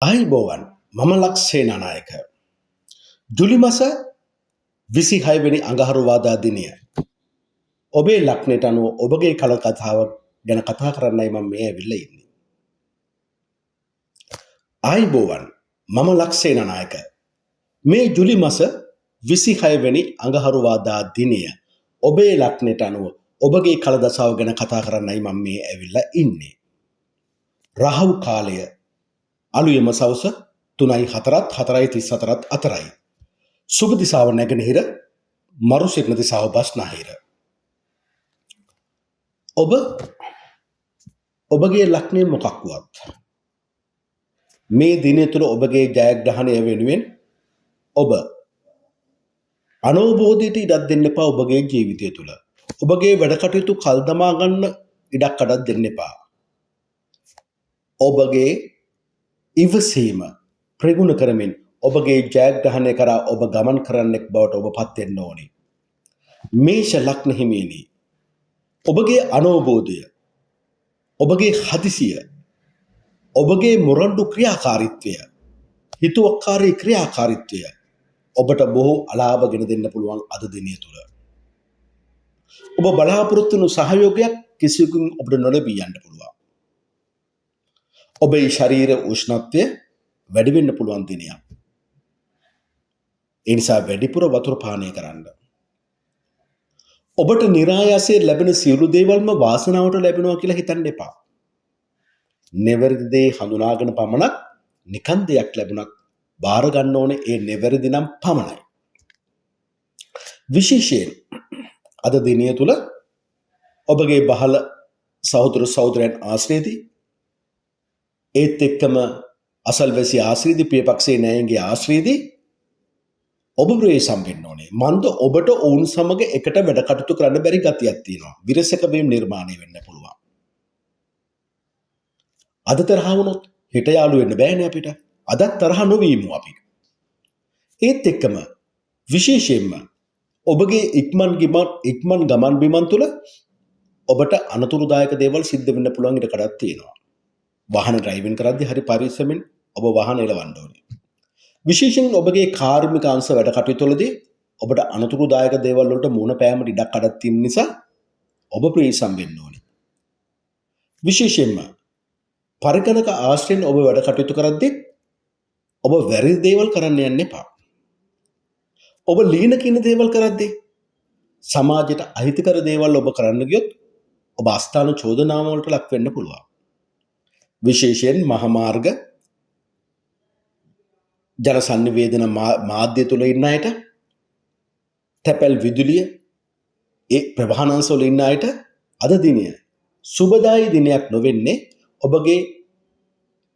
ආයිබෝවන් මම ලක්ෂේනානායක ජුලි මස 26 වෙනි අඟහරුවාදා දිනය ඔබේ ලග්නයට අනුව ඔබගේ කල කතාව ගැන කතා කරන්නයි මම මේ ඇවිල්ලා ඉන්නේ. ආයිබෝවන් මම ලක්ෂේනානායක මේ ජුලි මස 26 වෙනි අඟහරුවාදා දිනය ඔබේ ලග්නයට අනුව ඔබගේ කල දසාව ගැන කතා කරන්නයි මම මේ ඇවිල්ලා ඉන්නේ. රාහු කාලය අලුයම සවස 3:04 4:34 අතරයි. සුබ දිසාව නැගෙනහිර මරු සිටින දිසාව බස්නාහිර. ඔබගේ ලග්නය මොකක් වුවත් මේ දිනය තුළ ඔබගේ ජයග්‍රහණය වෙනුවෙන් ඔබ අනවබෝධයට ඉඩක් දෙන්න එපා. ඔබගේ ජීවිතය තුළ ඔබගේ වැඩ කටයුතු කල් දමා ගන්න ඉඩක් අඩක් දෙන්න එපා. ඔබගේ ඉවසීම ප්‍රගුණ කරමින් ඔබගේ ජයග්‍රහණය කරා ඔබ ගමන් කරන්නෙක් බවට ඔබ පත් වෙන්න ඕනේ. මේෂ ලග්න හිමියනි, ඔබගේ අනවබෝධය, ඔබගේ හදිසිය, ඔබගේ මොරණ්ඩු ක්‍රියාකාරීත්වය, හිතුවක්කාරී ක්‍රියාකාරීත්වය ඔබට බොහෝ අලාභ ගෙන දෙන්න පුළුවන් අද දිනය තුළ. ඔබ බලාපොරොත්තු වුණු සහයෝගයක් කිසිවකුන් ඔබට නොලැබී යන්න පුළුවන්. ඔබේ ශරීර උෂ්ණත්වය වැඩි වෙන්න පුළුවන් දිනයක්. ඒ නිසා වැඩිපුර වතුර පානය කරන්න. ඔබට નિરાයාසයෙන් ලැබෙන සියලු දේවල්ම වාසනාවට ලැබෙනවා කියලා හිතන්න එපා. නිවැරදි දේ හඳුනාගෙන පමණක් නිකන් දෙයක් ලැබුණත් බාර ගන්න ඕනේ ඒ නිවැරදි නම් පමණයි. විශේෂයෙන් අද දිනය තුල ඔබගේ බහල සහෝදර සහෝදරයන් ආශ්‍රයේදී ඒත් එක්කම අසල්වැසි ආශ්‍රයේදී පියපක්ෂේ නෑයන්ගේ ආශ්‍රයේදී ඔබ ප්‍රවේශම් වෙන්න ඕනේ. මන්ද ඔබට ඔවුන් සමග එකට වැඩ කටයුතු කරන්න බැරි ගතියක් තියෙනවා. විරසක වීම නිර්මාණය වෙන්න පුළුවන්. අද තරහ වුණොත් හෙට යාළු වෙන්න බෑනේ අපිට. අදත් තරහ නොවීමු අපි. ඒත් එක්කම විශේෂයෙන්ම ඔබගේ ඉක්මන් ගමන් බිමන් තුළ ඔබට අනතුරුදායක දේවල් සිද්ධ වෙන්න පුළුවන් ඉඩ කඩක් තියෙනවා. වාහන ඩ්‍රයිවිං කරද්දී හරි පරිස්සමෙන් ඔබ වාහන එලවන්න ඕනේ. විශේෂයෙන් ඔබගේ කාර්මික අංශ වැඩ කටයුතු වලදී ඔබට අනතුරුදායක දේවල් වලට මුහුණ පෑමට ඉඩක් අඩක් තියෙන නිසා ඔබ ප්‍රවේශම් වෙන්න ඕනේ. විශේෂයෙන්ම පරිගණක ආශ්‍රයෙන් ඔබ වැඩ කටයුතු කරද්දී ඔබ වැරදි දේවල් කරන්න යන්න එපා. ඔබ ලීන කින දේවල් කරද්දී සමාජයට අහිතකර දේවල් ඔබ කරන්න ගියොත් ඔබ අස්ථාන චෝදනාව වලට ලක් වෙන්න පුළුවන්. විශේෂයෙන් මහමාර්ග ජන සංනිවේදන මාධ්‍ය තුල ඉන්න අයට, තැපැල් විදුලිය ඒ ප්‍රවාහනංශ වල ඉන්න අයට අද දිනය සුබදායි දිනයක් නොවෙන්නේ ඔබගේ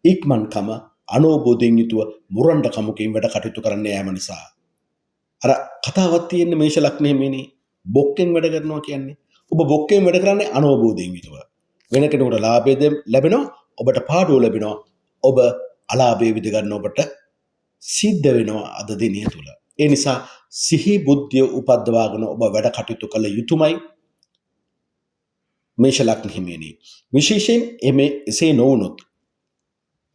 ඉක්මන්කම අනෝබෝධයෙන් යුතුව මුරණ්ඩකමකින් වැඩ කටයුතු කරන්න යාම නිසා. අර කතාවක් තියෙන්නේ මේෂ ලග්න හිමියනි, බොක්කෙන් වැඩ කරනවා කියන්නේ. ඔබ බොක්කෙන් වැඩ කරන්නේ අනෝබෝධයෙන් යුතුව. වෙන කෙනෙකුට ලාභය ලැබෙනවා, ඔබට පාඩුව ලැබෙනවා. ඔබ අලාභය විඳ ගන්න ඔබට සිද්ධ වෙනවා අද දිනය තුල. ඒ නිසා සිහි බුද්ධිය උපද්දවාගෙන ඔබ වැඩ කටයුතු කළ යුතුමයි මේෂ ලග්න හිමියනි. විශේෂයෙන් එසේ නොවුනොත්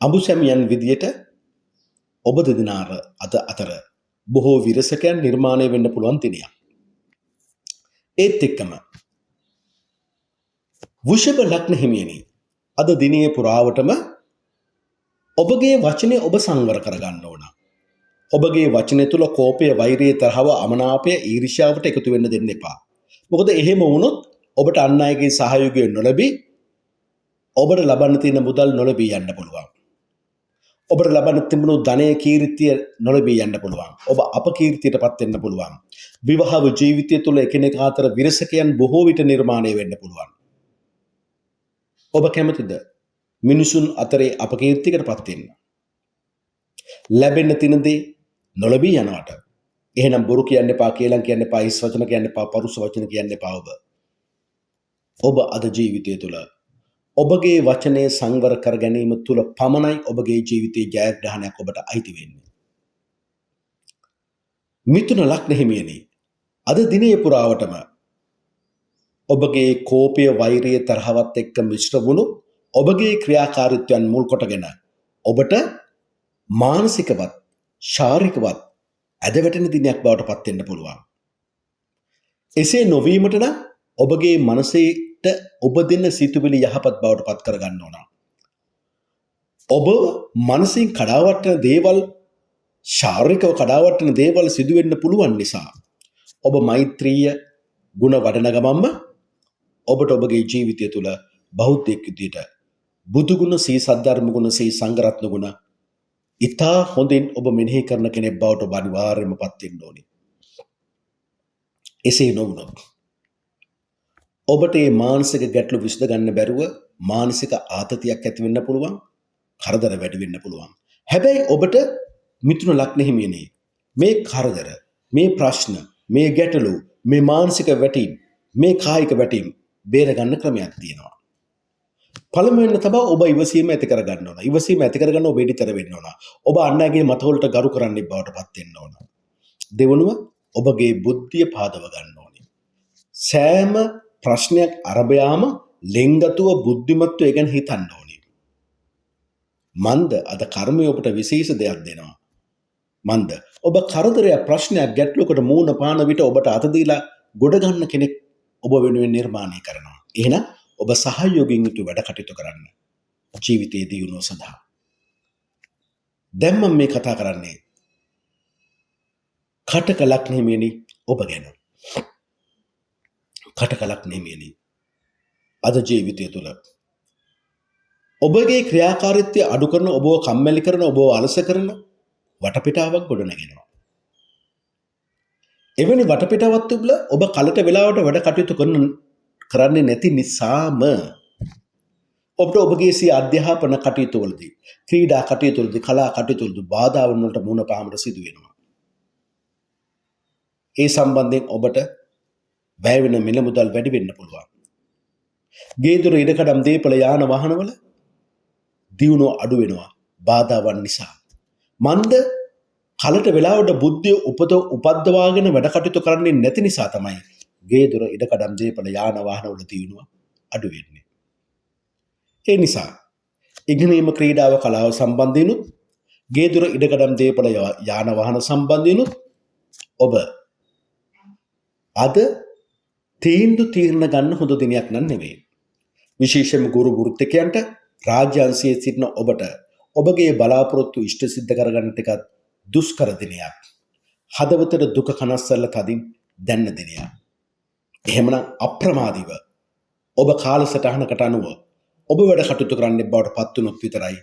අඹුසැමියන් විදියට ඔබ දෙදෙනා අතර බොහෝ විරසකයන් නිර්මාණය වෙන්න පුළුවන් දිනයක්. ඒත් එක්කම වෘෂභ ලග්න හිමියනි, අද දිනයේ පුරාවටම ඔබගේ වචනේ ඔබ සංවර කරගන්න ඕන. ඔබගේ වචනය තුල කෝපය, වෛරය, තරහව, අමනාපය, ඊර්ෂ්‍යාවට එකතු වෙන්න දෙන්න එපා. මොකද එහෙම වුණොත් ඔබට අන් අයගේ සහයෝගය නොලැබී ඔබට ලබන්න තියෙන මුදල් නොලැබී යන්න පුළුවන්. ඔබට ලබන්න තිබුණු ධනය, කීර්තිය නොලැබී යන්න පුළුවන්. ඔබ අපකීර්තියටපත් වෙන්න පුළුවන්. විවාහ ජීවිතය තුළ එකිනෙකා අතර විරසකයන් බොහෝ විට නිර්මාණය වෙන්න පුළුවන්. ඔබ කැමතිද මිනිසුන් අතරේ අපකීර්තියකටපත් වෙන්න? ලැබෙන්න තියෙන දේ නොලැබී යනවට එහෙනම් බොරු කියන්න එපා, කේලම් කියන්න එපා, හිස් වචන කියන්න එපා, පරුස වචන කියන්න එපා. ඔබ අද ජීවිතය තුළ ඔබගේ වචනය සංවර කර ගැනීම තුළ පමණයි ඔබගේ ජීවිතයේ ජයග්‍රහණයක් ඔබට අයිති වෙන්නේ. මිථුන ලග්න හිමියනි, අද දිනයේ පුරාවටම ඔබගේ කෝපය, වෛරය, තරහවත් එක්ක මිශ්‍ර වුණු ඔබගේ ක්‍රියාකාරීත්වයන් මුල් කොටගෙන ඔබට මානසිකවත් ශාරීරිකවත් ඇද වැටෙන දිනයක් බවට පත් වෙන්න පුළුවන්. එසේ නොවීමට නම් ඔබගේ මනසේට ඔබ දෙන සිතුවිලි යහපත් බවට පත් කරගන්න ඕන. ඔබ මනසින් කඩාවැටෙන දේවල් ශාරීරිකව කඩාවැටෙන දේවල් සිදු වෙන්න පුළුවන් නිසා ඔබ මෛත්‍රීය ගුණ වඩන ගමන්ම ඔබට ඔබගේ ජීවිතය තුළ බෞද්ධයෙක් විදියට බුදු ගුණ සී සද්ධර්ම ගුණ සී සංඝ රත්න ගුණ ඉතා හොඳින් ඔබ මෙනෙහි කරන කෙනෙක් බවට ඔබ අනිවාර්යයෙන්ම පත් වෙන්න ඕනේ. එසේ නොවුනොත් ඔබට මේ මානසික ගැටලු විසඳ ගන්න බැරුව මානසික ආතතියක් ඇති වෙන්න පුළුවන්, කරදර වැඩි වෙන්න පුළුවන්. හැබැයි ඔබට මිතුරු ලග්න හිමියනේ මේ කරදර, මේ ප්‍රශ්න, මේ ගැටලු, මේ මානසික වැටීම්, මේ කායික වැටීම් බේර ගන්න ක්‍රමයක් තියෙනවා. පළමුවෙන් තමයි ඔබ ඉවසීම ඇති කරගන්න ඕන. ඉවසීම ඇති කරගන්න ඔබ ඉදිතර වෙන්න ඕන. ඔබ අන්නගේ මතවලට ගරු කරන්නේ බවට පත් වෙන්න ඕන. දෙවනුව ඔබගේ බුද්ධිය පාදව ගන්න ඕනේ. සෑම ප්‍රශ්නයක් අරබයාම ලෙන්ගතුව බුද්ධිමත්ව ඒ ගැන හිතන්න ඕනේ. මන්ද අද කර්මය ඔබට විශේෂ දෙයක් දෙනවා. මන්ද ඔබ කරදරයක් ප්‍රශ්නයක් ගැටලුවකට මූණ පාන විට ඔබට අත දීලා ගොඩ ගන්න කෙනෙක් ඔබ වෙනුවෙන් නිර්මාණය කරනවා. එහෙනම් ඔබ සහයෝගයෙන් යුතු වැඩ කටයුතු කරන්න ජීවිතයේ දියුණුව සඳහා. දැන් මම මේ කතා කරන්නේ කටක ලග්න හිමියනි ඔබ ගැන. කටක ලග්න හිමියනි අද ජීවිතය තුළ ඔබගේ ක්‍රියාකාරීත්වය අඩු කරන, ඔබව කම්මැලි කරන, ඔබව අලස කරන වටපිටාවක් ගොඩ නැගෙනවා. එවැනි වටපිටාවක් තුළ ඔබ කලට වෙලාවට වැඩ කටයුතු කරන්නේ නැති නිසාම ඔබට ඔබගේ සිය අධ්‍යාපන කටයුතු වලදී, ක්‍රීඩා කටයුතු වලදී, කලා කටයුතු වලදී බාධාවන් වලට මුහුණ පාමට සිදු වෙනවා. ඒ සම්බන්ධයෙන් ඔබට වැය වෙන මිල මුදල් වැඩි වෙන්න පුළුවන්. ගේ දොර ඉඩකඩම් දීපල යාන වාහනවල දියුණුව අඩු වෙනවා බාධාවන් නිසා. මන්ද කලට වෙලාවට බුද්ධිය උපද්දවාගෙන වැඩ කටයුතු කරන්නේ නැති නිසා තමයි ගේ දොර ඉඩකඩම් දීපල යාන වාහනවල දියුණුව අඩු වෙන්නේ. ඒ නිසා ඉගෙනීම, ක්‍රීඩාව, කලාව සම්බන්ධිනුත්, ගේ දොර ඉඩකඩම් දීපල යාන වාහන සම්බන්ධිනුත් ඔබ අද තීරණ ගන්න හොඳ දිනයක් නම් නෙවෙයි. විශේෂයෙන්ම ගුරු වෘත්තිකයන්ට රාජ්‍ය අංශයේ සිටින ඔබට ඔබගේ බලාපොරොත්තු ඉෂ්ට සිද්ධ කරගන්න ටිකක් දුෂ්කර දිනයක්. හදවතට දුක කනස්සල්ල තදින් දැන්න දිනයක්. එහෙමනම් අප්‍රමාදීව ඔබ කාලසටහනකට අනුව ඔබ වැඩ කටයුතු කරන්න බවට පත් වුණොත් විතරයි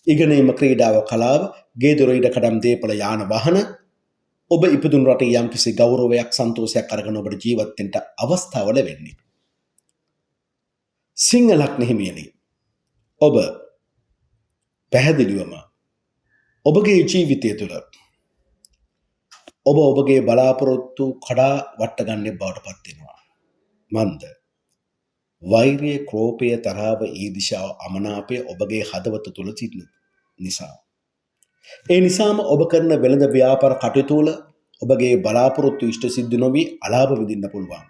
ඉගෙනීම, ක්‍රීඩාව, කලාව, ගේ දොර ඉඩකඩම් දීපල යාන වාහන ඔබ ඉපදුණු රටේ යම්කිසි ගෞරවයක්, සන්තෝෂයක් අරගෙන ඔබට ජීවත් වෙන්න අවස්ථාව ලැබෙන්නේ. සිංහ ලග්න හිමියනි ඔබ පැහැදිලිවම ඔබගේ ජීවිතය තුළ ඔබ ඔබගේ බලාපොරොත්තු කඩා වට ගන්න බවට පත් වෙනවා. මන්ද වෛරය, ක්‍රෝපය, තරහව, ඊර්ෂ්‍යාව, අමනාපය ඔබගේ හදවත තුළ සිටින නිසා. ඒ නිසාම ඔබ කරන වෙළඳ ව්‍යාපාර කටයුතු වල ඔබගේ බලාපොරොත්තු ඉෂ්ට සිද්ධ නොවි අලාභ විඳින්න පුළුවන්.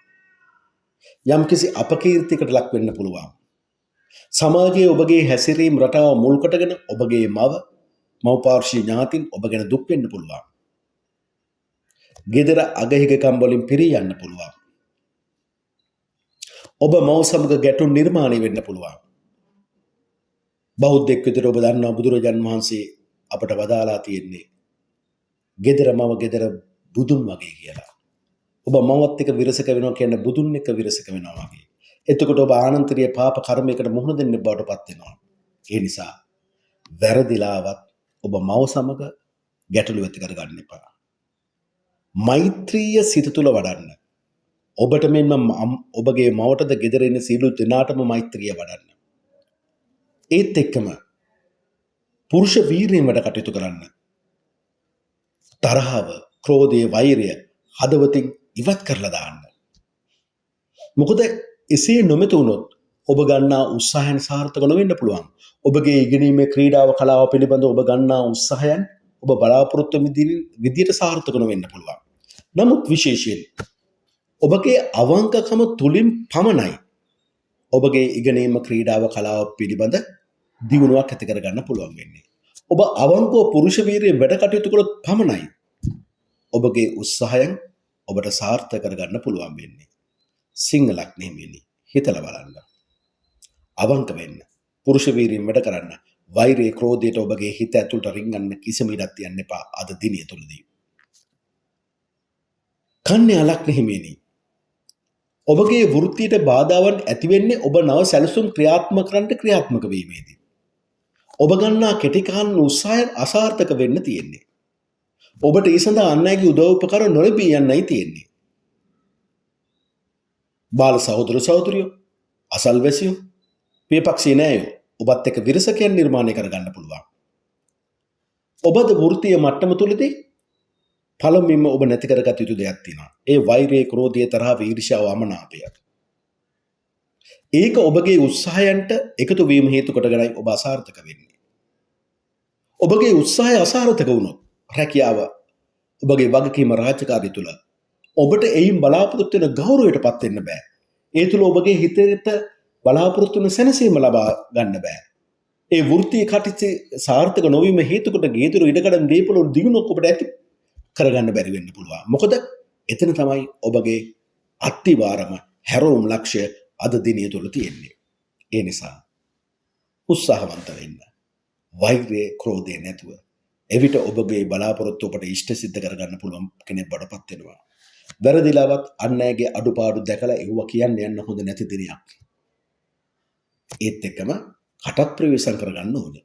යම්කිසි අපකීර්තියකට ලක් වෙන්න පුළුවන්. සමාජයේ ඔබගේ හැසිරීම් රටාව මුල් කොටගෙන ඔබගේ මව්පාර්ශ්වීය ඥාතින් ඔබ ගැන දුක් වෙන්න පුළුවන්. ගෙදර අගහිගකම් වලින් පිරී යන්න පුළුවන්. ඔබ මව සමග ගැටුම් නිර්මාණය වෙන්න පුළුවන්. බෞද්ධෙක් විදිහට ඔබ දන්නවා බුදුරජාන් වහන්සේ අපට වදාලා තියෙන්නේ ගෙදර මව ගෙදර බුදුන් වගේ කියලා. ඔබ මවත් එක්ක විරසක වෙනවා කියන්නේ බුදුන් එක්ක විරසක වෙනවා වගේ. එතකොට ඔබ ආනන්තරීය පාප කර්මයකට මුහුණ දෙන්න බවට පත් වෙනවා. ඒ නිසා වැරදිලාවත් ඔබ මව සමග ගැටලු ඇති කරගන්න එපා. මෛත්‍රීය සිත තුළ වඩන්න. ඔබට මෙන්ම ඔබගේ මවටද ගෙදර ඉන්න සියලු දෙනාටම මෛත්‍රිය වඩන්න. ඒත් එක්කම පුරුෂ වීරියෙන් වැඩ කටයුතු කරන්න. තරහව, ක්‍රෝධය, වෛරය හදවතින් ඉවත් කරලා දාන්න. මොකද එසේ නොමැති වුණොත් ඔබ ගන්නා උත්සාහයන් සාර්ථක නොවෙන්න පුළුවන්. ඔබගේ ඉගෙනීමේ, ක්‍රීඩාව, කලාව පිළිබඳව ඔබ ගන්නා උත්සාහයන් ඔබ බලාපොරොත්තු විදියට සාර්ථක නොවෙන්න පුළුවන්. නමුත් විශේෂයෙන් ඔබගේ අවංකකම තුලින් පමණයි ඔබගේ ඉගෙනීම, ක්‍රීඩාව, කලාව පිළිබඳ දියුණුවක් ඇති කරගන්න පුළුවන් වෙන්නේ. ඔබ අවංකව පුරුෂ වීරියෙන් වැඩ කටයුතු කළොත් පමණයි ඔබගේ උත්සාහයන් ඔබට සාර්ථක කරගන්න පුළුවන් වෙන්නේ. සිංහ ලග්නයේ හිමියනි, හිතලා බලන්න. අවංක වෙන්න. පුරුෂ වීරියෙන් වැඩ කරන්න. වෛරයේ ක්‍රෝධයට ඔබගේ හිත ඇතුළට රිංගන්න කිසිම ඉඩක් තියන්න එපා අද දිනය තුලදී. කන්‍යා ලග්නයේ හිමියනි, ඔබගේ වෘත්තියට බාධාවන් ඇති වෙන්නේ ඔබ නව සැලසුම් ක්‍රියාත්මක කරන්න ක්‍රියාත්මක වීමේදී. ඔබ ගන්නා කෙටි කාල උත්සාහය අසාර්ථක වෙන්න තියෙන්නේ. ඔබට ඒ සඳහා අන් අයගේ උදව් උපකාර නොලැබී යන්නයි තියෙන්නේ. බාල සහෝදර සහෝදරියෝ, අසල්වැසියෝ, පියපක්ෂී නෑයෝ ඔබත් එක්ක විරසකයන් නිර්මාණය කරගන්න පුළුවන්. ඔබද වෘත්තීය මට්ටම තුලදී පළමුවෙන්ම ඔබ නැති කරගත යුතු දෙයක් තියෙනවා. ඒ වෛරයේ, ක්‍රෝධයේ, තරහව, ඊර්ෂ්‍යාව, අමනාපය. ඒක ඔබගේ උත්සාහයන්ට එකතු වීම හේතු කොටගෙනයි ඔබ අසාර්ථක වෙන්නේ. ඔබගේ උත්සාහය අසාර්ථක වුණොත් රැකියාව, ඔබගේ වගකීම රාජකාරිය තුල ඔබට එයින් බලාපොරොත්තු වෙන ගෞරවයට පත් වෙන්න බෑ. ඒ තුල ඔබගේ හිතේට බලාපොරොත්තු වෙන සැනසීම ලබා ගන්න බෑ. ඒ වෘත්තීය කටයුතු සාර්ථක නොවීම හේතු කොට ගේතුරු ඉඩකඩම් දීපල දිනුනොත් ඔබට ඇති කරගන්න බැරි වෙන්න පුළුවන්. මොකද එතන තමයි ඔබගේ අත්තිවාරම හැරවුම් ලක්ෂ්‍ය අද දිනය තුල තියෙන්නේ. ඒ නිසා උත්සාහවන්ත වෙන්න. වෛරයේ, ක්‍රෝධය නැතුව. එවිට ඔබගේ බලාපොරොත්තු ඔබට ඉෂ්ට සිද්ධ කරගන්න පුළුවන් කෙනෙක් බඩපත් වෙනවා. වැරදිලාවත් අන් අයගේ අඩුපාඩු දැකලා ඒව කියන්න යන්න හොඳ නැති දිනයක්. ඒත් එක්කම කටත් ප්‍රවේශම් කරගන්න ඕනේ.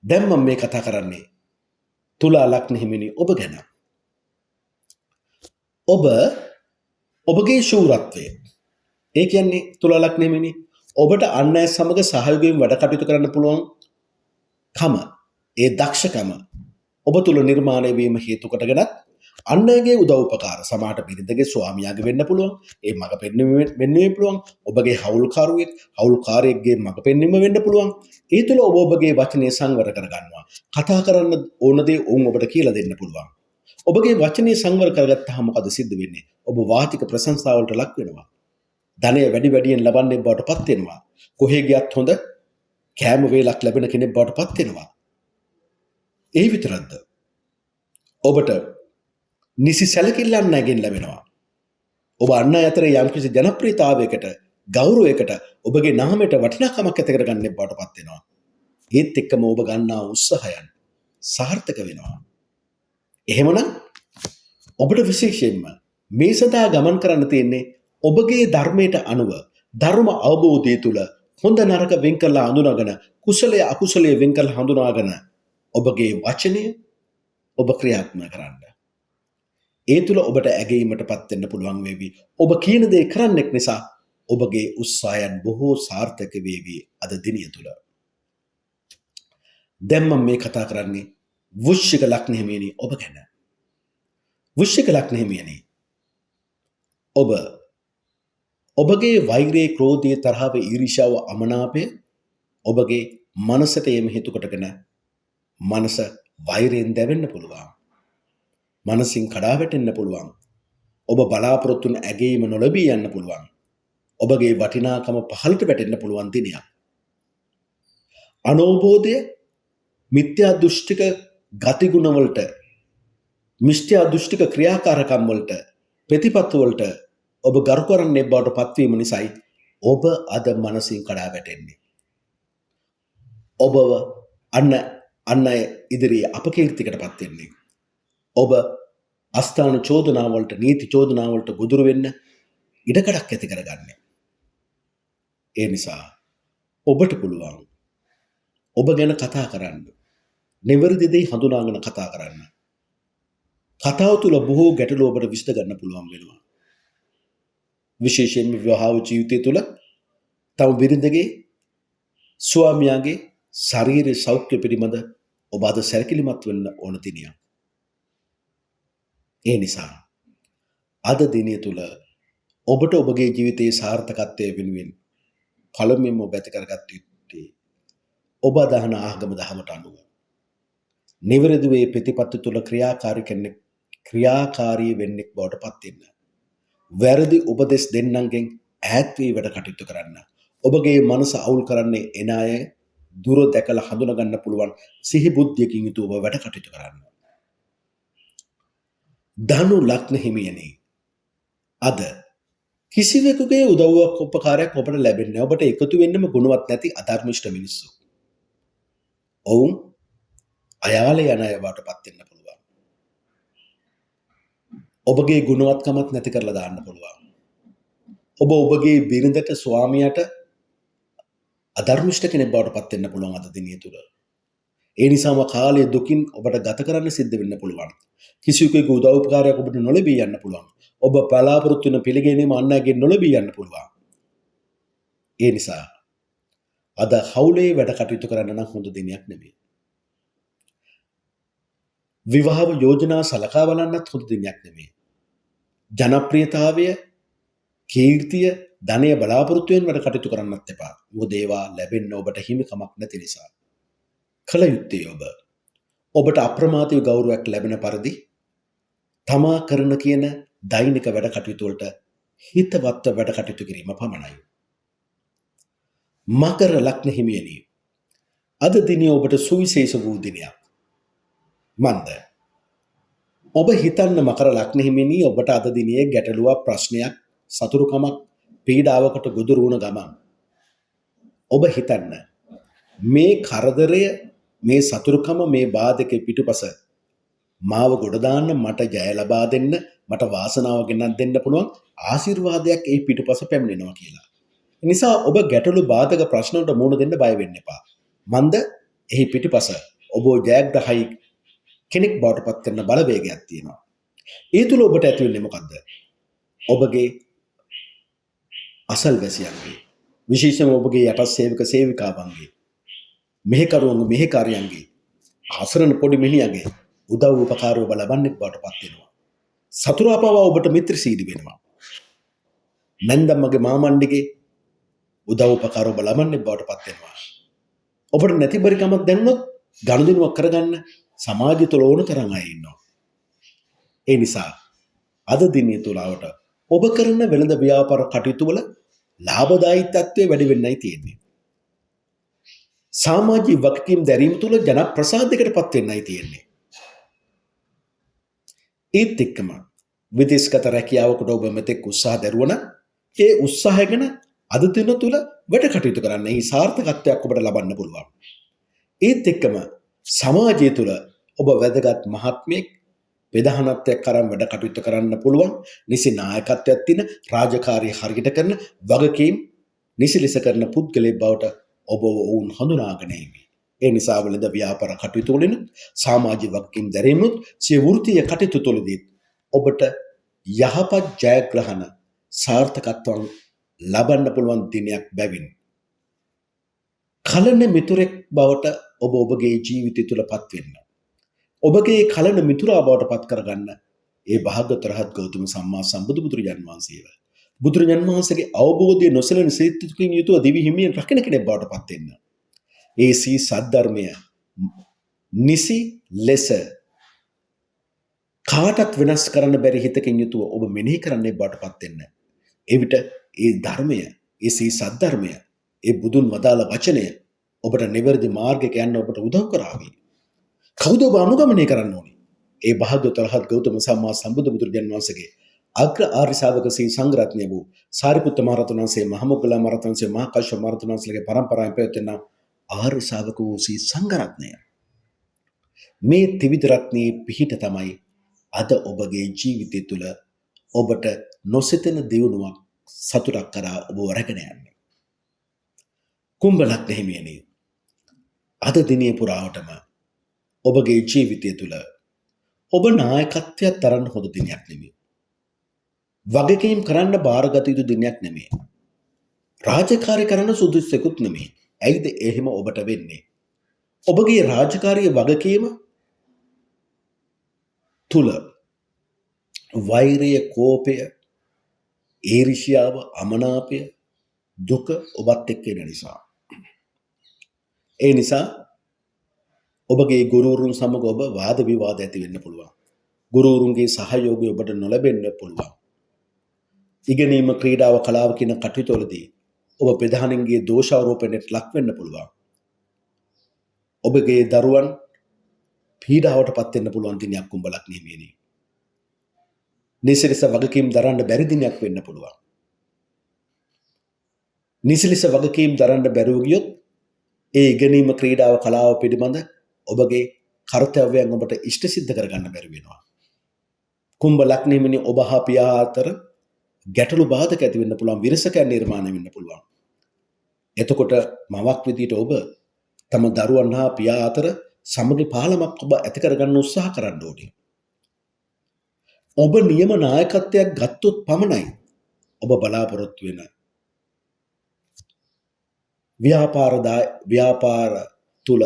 දැන් මම මේ කතා කරන්නේ තුලා ලග්න හිමිනි ඔබ ගැන. ඔබගේ ශූරත්වය. ඒ කියන්නේ තුලා ලග්න හිමිනි ඔබට අන් අය සමග සහයෝගයෙන් වැඩ කටයුතු කරන්න පුළුවන් කම, ඒ දක්ෂකම ඔබ තුල නිර්මාණය වීම හේතු කොටගෙනත් අන් අයගේ උදව් උපකාර සමාට බිරිඳගේ ස්වාමියාගේ වෙන්න පුළුවන්. ඒ මඟ පෙන්වීම වෙන්න පුළුවන්. ඔබගේ හවුල්කාරයෙක්ගේ මඟ පෙන්වීම වෙන්න පුළුවන්. ඒ තුල ඔබගේ වචනේ සංවර කරගන්නවා. කතා කරන්න ඕන දේ ඔවුන් ඔබට කියලා දෙන්න පුළුවන්. ඔබගේ වචනේ සංවර කරගත්තාම මොකද සිද්ධ වෙන්නේ? ඔබ වාචික ප්‍රශංසාවලට ලක් වෙනවා. ධනය වැඩි වැඩියෙන් ලබන්නේ බවට පත් වෙනවා. කොහේ ගියත් හොඳ කෑම වේලක් ලැබෙන කෙනෙක් බවට පත් වෙනවා. ඒ විතරක්ද? ඔබට නිසි සැලකිල්ලක් නැගෙන් ලැබෙනවා. ඔබ අන් අය අතර යම්කිසි ජනප්‍රියතාවයකට, ගෞරවයකට, ඔබගේ නාමයට වටිනාකමක් ඇති කරගන්න බවට පත් වෙනවා. ඒත් එක්කම ඔබ ගන්නා උත්සාහයන් සාර්ථක වෙනවා. එහෙමනම් ඔබට විශේෂයෙන්ම මේ සඳහා ගමන් කරන්න තියෙන්නේ ඔබගේ ධර්මයට අනුව ධර්ම අවබෝධය තුළ හොඳ නරක වෙන් කරලා හඳුනාගෙන, කුසලයේ අකුසලයේ වෙන් කරලා හඳුනාගෙන ඔබගේ වචනය ඔබ ක්‍රියාත්මක කරන්න. ඒ තුළ ඔබට ඇගීමටපත් වෙන්න පුළුවන් වේවි. ඔබ කියන දේ කරන්නෙක් නිසා ඔබගේ උත්සාහයන් බොහෝ සාර්ථක වේවි අද දිනය තුළ. දැන් මම මේ කතා කරන්නේ වෘශ්චික ලග්න හිමියනි ඔබ ගැන. වෘශ්චික ලග්න හිමියනි ඔබගේ වෛරයේ, ක්‍රෝධයේ, තරහව, ඊර්ෂ්‍යාව, අමනාපය ඔබගේ මනසට එම හේතු කොටගෙන මනස වෛරයෙන් දැවෙන්න පුළුවන්. මනසින් කඩා වැටෙන්න පුළුවන්. ඔබ බලාපොරොත්තු වන ඇගීම නොලැබී යන්න පුළුවන්. ඔබගේ වටිනාකම පහළට වැටෙන්න පුළුවන් දිනයක්. අනෝබෝධය, මිත්‍යා දෘෂ්ටික ගතිගුණ වලට, මිත්‍යා දෘෂ්ටික ක්‍රියාකාරකම් වලට, ප්‍රතිපත්ති වලට ඔබ ගරු කරන්නේ බවට පත්වීම නිසායි ඔබ අද මනසින් කඩා වැටෙන්නේ. ඔබව අන්න අය ඉදිරියේ අපකීර්තිකට පත් වෙන්නේ. ඔබ අස්ථාන චෝදනාවලට, නීති චෝදනාවලට ගොදුරු වෙන්න ඉඩකඩක් ඇති කරගන්නේ. ඒ නිසා ඔබට පුළුවන් ඔබ ගැන කතා කරන්න. නිවැරදි දේ හඳුනාගෙන කතා කරන්න. කතාව තුළ බොහෝ ගැටලු ඔබට විසඳ ගන්න පුළුවන් වෙනවා. විශේෂයෙන්ම විවාහ ජීවිතය තුළ තම බිරිඳගේ, ස්වාමියාගේ ශාරීරික සෞඛ්‍ය පිළිබඳ ඔබ අද සැලකිලිමත් වෙන්න ඕන දිනයක්. ඒ නිසා අද දිනය තුළ ඔබට ඔබගේ ජීවිතයේ සාර්ථකත්වය වෙනුවෙන් පළමුවෙන්ම ඔබ ඇති කරගත යුත්තේ ඔබ අදහන ආගම දහමට අනුව නිවැරදි වේ ප්‍රතිපත්ති තුළ ක්‍රියාකාරී වෙන්නෙක් බවට පත් වෙන්න. වැරදි උපදෙස් දෙන්නන්ගෙන් ඈත් වී වැඩ කටයුතු කරන්න. ඔබගේ මනස අවුල් කරන්නේ එන අය දුර දැකලා හඳුනා ගන්න පුළුවන් සිහි බුද්ධියකින් යුතුව වැඩ කටයුතු කරන්න. ධනු ලග්න හිමියනි, අද කිසිවෙකුගේ උදව්වක් උපකාරයක් ඔබට ලැබෙන්නේ නැහැ. ඔබට එකතු වෙන්නම ගුණවත් නැති අධර්මිෂ්ඨ මිනිස්සු. ඔවුන් අයාලේ යන අය බවටපත් වෙන්න පුළුවන්. ඔබගේ ගුණවත්කමත් නැති කරලා දාන්න පුළුවන්. ඔබ ඔබගේ බිරිඳට ස්වාමියාට අධර්මිෂ්ඨ කෙනෙක් බවට පත් වෙන්න පුළුවන් අද දිනිය තුල. ඒ නිසාම කාලය දුකින් ඔබට ගත කරන්න සිද්ධ වෙන්න පුළුවන්. කිසිවෙකුගේ උදව් උපකාරයක් ඔබට නොලැබී යන්න පුළුවන්. ඔබ බලාපොරොත්තු වෙන පිළිගැනීම අන් අයගෙන් නොලැබී යන්න පුළුවන්. ඒ නිසා අද හවුලේ වැඩ කටයුතු කරන්න නම් හොඳ දිනයක් නෙමෙයි. විවාහ යෝජනා සලකා බලන්නත් හොඳ දිනයක් නෙමෙයි. ජනප්‍රියතාවය, කීර්තිය, ධනය බලාපොරොත්තු වෙන වැඩ කටයුතු කරන්නත් එපා. මොකද ඒවා ලැබෙන්න ඔබට හිමිකමක් නැති නිසා. කල යුත්තේ ඔබට අප්‍රමාදීව ගෞරවයක් ලැබෙන පරිදි තමා කරන කියන දෛනික වැඩ කටයුතු වලට හිතවත්ව වැඩ කටයුතු කිරීම පමණයි. මකර ලග්න හිමියනි, අද දිනේ ඔබට සුවිශේෂ වූ දිනයක්. මන්ද ඔබ හිතන්න මකර ලග්න හිමියනි, ඔබට අද දිනේ ගැටලුවක්, ප්‍රශ්නයක්, සතුරුකමක්, පීඩාවකට ගොදුරු වුණ ගමන් ඔබ හිතන්න මේ කරදරය, මේ සතුරුකම, මේ බාධකේ පිටුපස මාව ගොඩ දාන්න, මට ජය ලබා දෙන්න, මට වාසනාව ගෙනත් දෙන්න පුළුවන් ආශිර්වාදයක් ඒ පිටුපස පැමිණෙනවා කියලා. ඒ නිසා ඔබ ගැටලු, බාධක, ප්‍රශ්න වලට මුහුණ දෙන්න බය වෙන්න එපා. මන්ද එහි පිටුපස ඔබ ජයග්‍රහයි කෙනෙක් බවට පත් කරන බලවේගයක් තියෙනවා. ඒ තුල ඔබට ඇති වෙන්නේ මොකද්ද? ඔබගේ අසල්වැසියන්ගේ, විශේෂයෙන්ම ඔබගේ යටත් සේවක සේවිකාවන්ගේ, මෙහෙකරුවන්ගේ, මෙහෙකාරයන්ගේ, ආසරණ පොඩි මිනිහාගේ උදව් උපකාර ඔබ ලබන්නේ බවට පත් වෙනවා. සතුරා පවා ඔබට මිත්‍රශීලී වෙනවා. නැන්දම්මගේ මාමණ්ඩිගේ උදව් උපකාර ඔබ ලබන්නේ බවට පත් වෙනවා. ඔබට නැති බරිකමක් දැනුනොත් ගනුදෙනුවක් කරගන්න සමාජය තුළ ඕන තරම් අය ඉන්නවා. ඒ නිසා අද දිනේ තුලවට ඔබ කරන වෙළඳ ව්‍යාපාර කටයුතු වල ලාභදායීත්වය වැඩි වෙන්නයි තියෙන්නේ. සමාජීය වගකීම් දැරීම තුළ ජනප්‍රසාදයකට පත් වෙන්නයි තියෙන්නේ. ඒත් එක්කම විදේශගත රැකියාවකට ඔබ මෙතෙක් උත්සාහ දරුවන ඒ උත්සාහය ගැන අද දින තුල වැඩ කටයුතු කරන්න, ඒ සාර්ථකත්වයක් ඔබට ලබන්න පුළුවන්. ඒත් එක්කම සමාජය තුල ඔබ වැදගත් මහත්මයෙක්, ප්‍රධානත්වයක් කරන් වැඩ කටයුතු කරන්න පුළුවන්, නිසි නායකත්වයක් තියෙන, රාජකාරී හරියට කරන, වගකීම් නිසි ලෙස කරන පුද්ගලයෙක් බවට ඔබ වුන් හඳුනාගෙන ඉන්නේ. ඒ නිසා වෙළඳ ව්‍යාපාර කටයුතු වලින් සමාජීය වගකීම් දැරීමත්, සිය වෘත්තීය කටයුතු තුළදී ඔබට යහපත් ජයග්‍රහණ, සාර්ථකත්වයන් ලබන්න පුළුවන් දිනයක් බැවින් කලන මිතුරෙක් බවට ඔබ ඔබගේ ජීවිතය තුළපත් වෙන්න. ඔබගේ කලන මිතුරා බවට පත් කරගන්න ඒ භාග්‍යවත් රහත් ගෞතම සම්මා සම්බුදු බුදුරජාණන් වහන්සේව, බුදුරජාණන් වහන්සේගේ අවබෝධය නොසලෙන සිතින් යුතුව දිවි හිමියෙන් රකින්න කෙනෙක් බවට පත් වෙන්න. ඒ සී සද්ධර්මය නිසි ලෙස කාටත් වෙනස් කරන්න බැරි හිතකින් යුතුව ඔබ මෙනෙහි කරන්නේ බවට පත් වෙන්න. එවිට ඒ ධර්මය, ඒ සී සද්ධර්මය, ඒ බුදුන් වදාළ වචනය ඔබට නිවැරදි මාර්ගයක යන්න ඔබට උදව් කරાવી. කවුද ඔබ අනුගමනය කරන්න ඕනේ? ඒ භාග්‍යවත් රහත් ගෞතම සම්මා සම්බුදු බුදුරජාණන් වහන්සේගේ අග්‍ර ආර්ය ශාවක සී සංඝරත්නය වූ සාරිපුත්ත මහ රහතන් වහන්සේ, මහ මොග්ගල්ලාන මහ රහතන් වහන්සේ, මහා කාශ්‍යප මහ රහතන් වහන්සේගේ පරම්පරාවෙන් පැවැත්වෙන ආර්ය ශාවක වූ සී සංඝරත්නය, මේ ත්‍රිවිධ රත්නයේ පිහිට තමයි අද ඔබගේ ජීවිතය තුළ ඔබට නොසිතෙන දියුණුවක්, සතුටක් කරා ඔබ රැගෙන යන්නේ. කුම්භ ලග්න හිමියනි, අද දිනේ පුරාවටම ඔබගේ ජීවිතය තුළ ඔබ නායකත්වයක් දරන්න හොඳ දිනයක් නෙමෙයි. වගකීම් කරන්න බාරගත යුතු දිනයක් නෙමෙයි. රාජකාරී කරන්න සුදුසුකුත් නෙමෙයි. ඇයිද එහෙම ඔබට වෙන්නේ? ඔබගේ රාජකාරී වගකීම තුල වෛරය, කෝපය, ඊර්ෂ්‍යාව, අමනාපය, දුක ඔබත් එක්ක එන නිසා. ඒ නිසා ඔබගේ ගුරුවරුන් සමග ඔබ වාද විවාද ඇති වෙන්න පුළුවන්. ගුරුවරුන්ගේ සහයෝගය ඔබට නොලැබෙන්න පුළුවන්. ඉගෙනීම, ක්‍රීඩාව, කලාව කියන කටයුතු වලදී ඔබ ප්‍රධානින්ගේ දෝෂාරෝපණයට ලක් වෙන්න පුළුවන්. ඔබගේ දරුවන් පීඩාවට පත් වෙන්න පුළුවන් දිනයක් කුම්භ ලග්න හිමියනි. නිසිලෙස වගකීම් දරන්න බැරි දිනයක් වෙන්න පුළුවන්. නිසිලෙස වගකීම් දරන්න බැරුව ගියොත් ඒ ඉගෙනීම ක්‍රීඩාව කලාව පිළිබඳ ඔබගේ කර්තව්‍යයන් ඔබට ඉෂ්ට සිද්ධ කරගන්න බැරි වෙනවා. කුම්භ ලග්න හිමියනි ඔබ හා පියා අතර ගැටලු බාධක ඇති වෙන්න පුළුවන්, විරසකයන් නිර්මාණය වෙන්න පුළුවන්. එතකොට මවක් විදිහට ඔබ තම දරුවන් හා පියා අතර සමගි පාලමක් ඔබ ඇති කරගන්න උත්සාහ කරන්න ඕනේ. ඔබ නියම නායකත්වයක් ගත්තොත් පමණයි ඔබ බලාපොරොත්තු වෙන ව්‍යාපාර තුල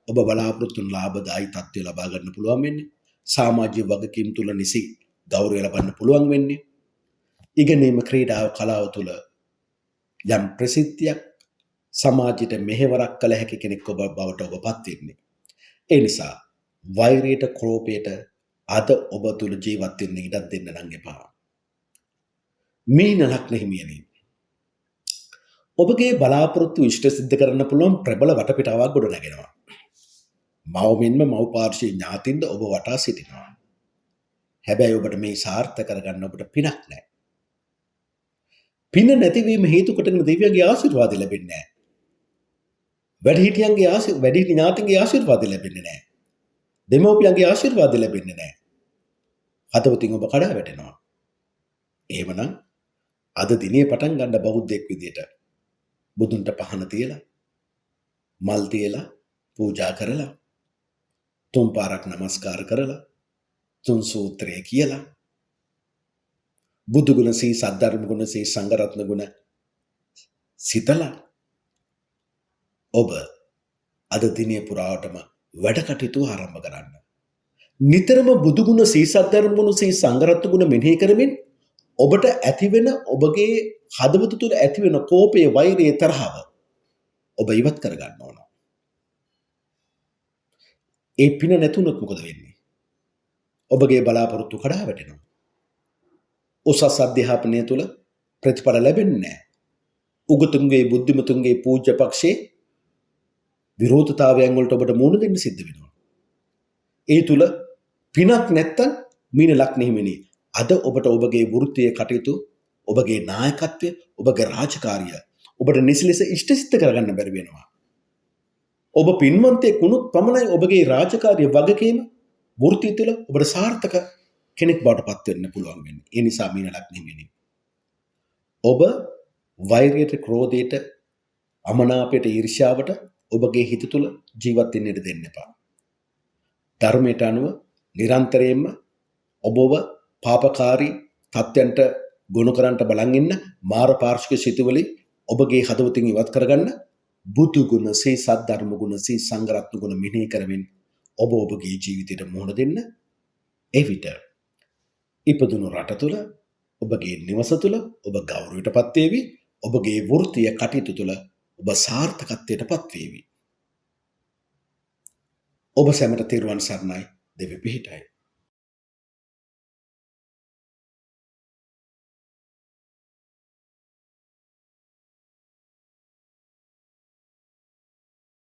ඔබ බලාපොරොත්තු වන ලාභදායි තත්ත්වය ලබා ගන්න පුළුවන් වෙන්නේ. සමාජීය වගකීම් තුල නිසි ගෞරවය ලබන්න පුළුවන් වෙන්නේ. ඉගෙනීම ක්‍රීඩාව කලාව තුල යම් ප්‍රසිද්ධියක් සමාජයට මෙහෙවරක් කළ හැකි කෙනෙක් ඔබ බවට ඔබපත් වෙන්නේ. ඒ නිසා වෛරයට ක්‍රෝපයට අද ඔබ තුල ජීවත් වෙන්න ඉඩක් දෙන්න නම් එපා. මීන ලග්න හිමියනි ඔබගේ බලාපොරොත්තු ඉෂ්ට සිද්ධ කරන්න පුළුවන් ප්‍රබල වටපිටාවක් ගොඩ නැගෙනවා. මව මෙන්ම මව් පාර්ශ්වීය ඥාතින්ද ඔබ වටා සිටිනවා. හැබැයි ඔබට මේ සාර්ථක කරගන්න ඔබට පිනක් නැහැ. පින නැතිවීම හේතු කොටගෙන දෙවියන්ගේ ආශිර්වාද ලැබෙන්නේ නැහැ. වැඩිහිටි ඥාතින්ගේ ආශිර්වාද ලැබෙන්නේ නැහැ. දෙමව්පියන්ගේ ආශිර්වාද ලැබෙන්නේ නැහැ. හදවතින් ඔබ කඩා වැටෙනවා. එහෙමනම් අද දිනේ පටන් ගන්න බෞද්ධයෙක් විදියට බුදුන්ට පහන තියලා මල් තියලා පූජා කරලා තුන් පාරක් නමස්කාර කරලා තුන් සූත්‍රය කියලා බුදු ගුණ සී සද්ධර්ම ගුණ සී සංඝ රත්න ගුණ සිතලා ඔබ අද දිනේ පුරාවටම වැඩ කටයුතු ආරම්භ කරන්න. නිතරම බුදු ගුණ සී සද්ධර්ම ගුණ සී සංඝ රත්න ගුණ මෙනෙහි කරමින් ඔබට ඇතිවෙන ඔබගේ හදවත තුළ ඇතිවෙන කෝපය, වෛරය, තරහව ඔබ ඉවත් කරගන්න ඕන. ඒ පින නැතුනොත් මොකද වෙන්නේ? ඔබගේ බලාපොරොත්තු කඩා වැටෙනවා. උසස් අධ්‍යාපනය තුළ ප්‍රතිඵල ලැබෙන්නේ නැහැ. උගතුන්ගේ බුද්ධිමතුන්ගේ පූජ්‍ය පක්ෂයේ විරෝධතාවයන් වලට ඔබට මුහුණ දෙන්න සිද්ධ වෙනවා. ඒ තුළ පිනක් නැත්තම් මීන ලග්න හිමියනි අද ඔබට ඔබගේ වෘත්තීය කටයුතු, ඔබගේ නායකත්වය, ඔබගේ රාජකාරිය ඔබට නිසිලෙස ඉෂ්ට සිද්ධ කරගන්න බැරි වෙනවා. ඔබ පින්වන්තයෙක් වුණොත් පමණයි ඔබගේ රාජකාරිය වගකීම වෘත්තිය තුළ ඔබට සාර්ථක කෙනෙක් බවට පත් වෙන්න පුළුවන් වෙන්නේ. ඒ නිසා මීන ලග්න හිමියනි ඔබ වෛරයට, ක්‍රෝධයට, අමනාපයට, ඊර්ෂ්‍යාවට ඔබගේ හිත තුළ ජීවත් වෙන්න ඉඩ දෙන්න එපා. ධර්මයට අනුව නිරන්තරයෙන්ම ඔබව පාපකාරී තත්ත්වයන්ට ගොනු කරන්නට බලන් ඉන්න මාර පාර්ශ්වික සිතුවිලි ඔබගේ හදවතින් ඉවත් කරගන්න බුදු ගුණ, සී සද්ධර්ම ගුණ, සී සංඝ රත්න ගුණ මෙනෙහි කරමින් ඔබ ඔබගේ ජීවිතයට මුහුණ දෙන්න. එවිට ඉපදුණු රට තුළ, ඔබගේ නිවස තුළ ඔබ ගෞරවයටපත් වේවි. ඔබගේ වෘත්තීය කටයුතු තුළ ඔබ සාර්ථකත්වයටපත් වේවි. ඔබ සැමට තෙරුවන් සරණයි. දෙවි පිහිටයි.